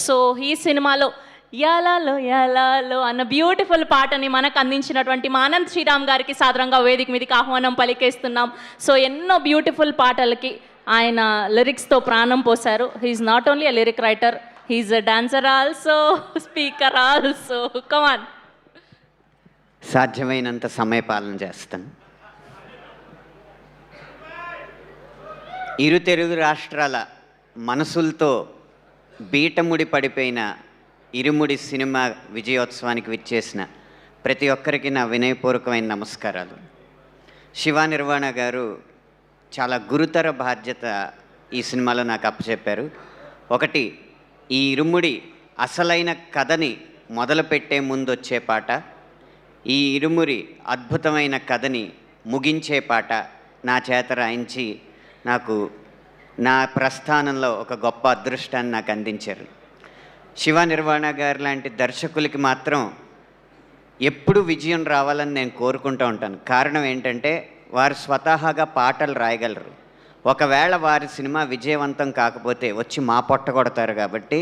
So ఈ సినిమాలో యాలాలో యాలాలో అన్న బ్యూటిఫుల్ పాటని మనకు అందించినటువంటి మానంద్ శ్రీరామ్ గారికి సాదరంగా వేదిక మీదకి ఆహ్వానం పలికేస్తున్నాం. సో ఎన్నో బ్యూటిఫుల్ పాటలకి ఆయన లిరిక్స్తో ప్రాణం పోశారు. He's not only a lyric writer, he's a dancer also, speaker also. Come on. సాధ్యమైనంత సమయపాలన చేస్తాను. ఇరు తెలుగు రాష్ట్రాల మనసులతో బీటముడి పడిపోయిన ఇరుముడి సినిమా విజయోత్సవానికి విచ్చేసిన ప్రతి ఒక్కరికి నా వినయపూర్వకమైన నమస్కారాలు. శివ నిర్వాణ గారు చాలా గురుతర బాధ్యత ఈ సినిమాలో నాకు అప్పచెప్పారు. ఒకటి, ఈ ఇరుముడి అసలైన కథని మొదలుపెట్టే ముందు వచ్చే పాట, ఈ ఇరుముడి అద్భుతమైన కథని ముగించే పాట నా చేత రాయించి నాకు నా ప్రస్థానంలో ఒక గొప్ప అదృష్టాన్ని నాకు అందించారు. శివ నిర్వాణ గారు లాంటి దర్శకులకి మాత్రం ఎప్పుడు విజయం రావాలని నేను కోరుకుంటూ ఉంటాను. కారణం ఏంటంటే వారు స్వతహాగా పాటలు రాయగలరు. ఒకవేళ వారి సినిమా విజయవంతం కాకపోతే వచ్చి మా పొట్ట కొడతారు. కాబట్టి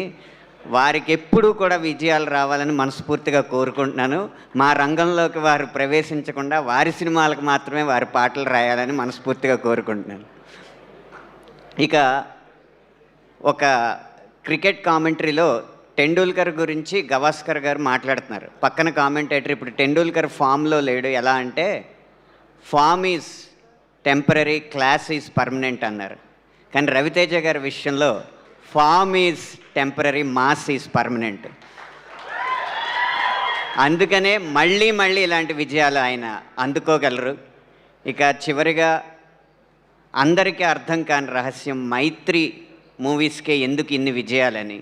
వారికి ఎప్పుడూ కూడా విజయాలు రావాలని మనస్ఫూర్తిగా కోరుకుంటున్నాను. మా రంగంలోకి వారు ప్రవేశించకుండా వారి సినిమాలకు మాత్రమే వారి పాటలు రాయాలని మనస్ఫూర్తిగా కోరుకుంటున్నాను. ఇక ఒక క్రికెట్ కామెంటరీలో టెండూల్కర్ గురించి గవాస్కర్ గారు మాట్లాడుతున్నారు. పక్కన కామెంటేటర్ ఇప్పుడు టెండూల్కర్ ఫామ్లో లేడు, ఎలా అంటే form is temporary, class is permanent అన్నారు. కానీ రవితేజ గారి విషయంలో form is temporary, mass is permanent. అందుకనే మళ్ళీ మళ్ళీ ఇలాంటి విజయాలు ఆయన అందుకోగలరు. ఇక చివరిగా అందరికీ అర్థం కాని రహస్యం, మైత్రి మూవీస్కే ఎందుకు ఇన్ని విజయాలని.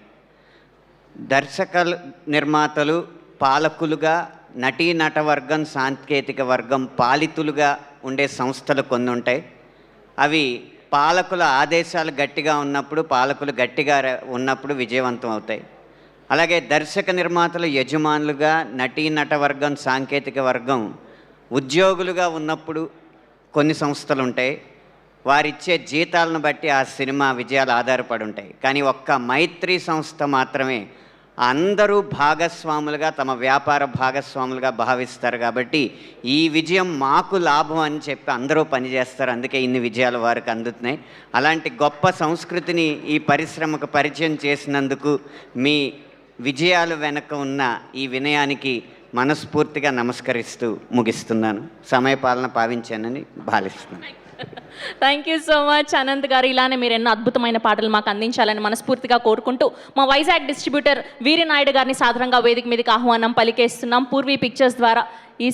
దర్శకులు, నిర్మాతలు, పాలకులుగా, నటీనట వర్గం, సాంకేతిక వర్గం, పాలితులుగా ఉండే సంస్థలు కొన్ని ఉంటాయి. అవి పాలకుల ఆదేశాలు గట్టిగా ఉన్నప్పుడు, పాలకులు గట్టిగా ఉన్నప్పుడు విజయవంతం అవుతాయి. అలాగే దర్శక నిర్మాతలు యజమానులుగా, నటీనట వర్గం, సాంకేతిక వర్గం ఉద్యోగులుగా ఉన్నప్పుడు కొన్ని సంస్థలు ఉంటాయి. వారిచ్చే జీతాలను బట్టి ఆ సినిమా విజయాలు ఆధారపడి ఉంటాయి. కానీ ఒక్క మైత్రి సంస్థ మాత్రమే అందరూ భాగస్వాములుగా, తమ వ్యాపార భాగస్వాములుగా భావిస్తారు. కాబట్టి ఈ విజయం మాకు లాభం అని చెప్పి అందరూ పనిచేస్తారు. అందుకే ఇన్ని విజయాలు వారికి అందుతున్నాయి. అలాంటి గొప్ప సంస్కృతిని ఈ పరిశ్రమకు పరిచయం చేసినందుకు మీ విజయాలు వెనక ఉన్న ఈ వినయానికి మనస్ఫూర్తిగా నమస్కరిస్తూ ముగిస్తున్నాను. సమయపాలన పావించానని భావిస్తున్నాను. Thank you so much Anant గారు. ఇలానే మీరు ఎన్నో అద్భుతమైన పాటలు మాకు అందించాలని మనస్ఫూర్తిగా కోరుకుంటూ మా వైజాగ్ డిస్ట్రిబ్యూటర్ వీరి నాయుడు గారిని సాధారణంగా వేదిక మీదకి ఆహ్వానం పలికేస్తున్నాం. పూర్వీ పిక్చర్స్ ద్వారా ఈ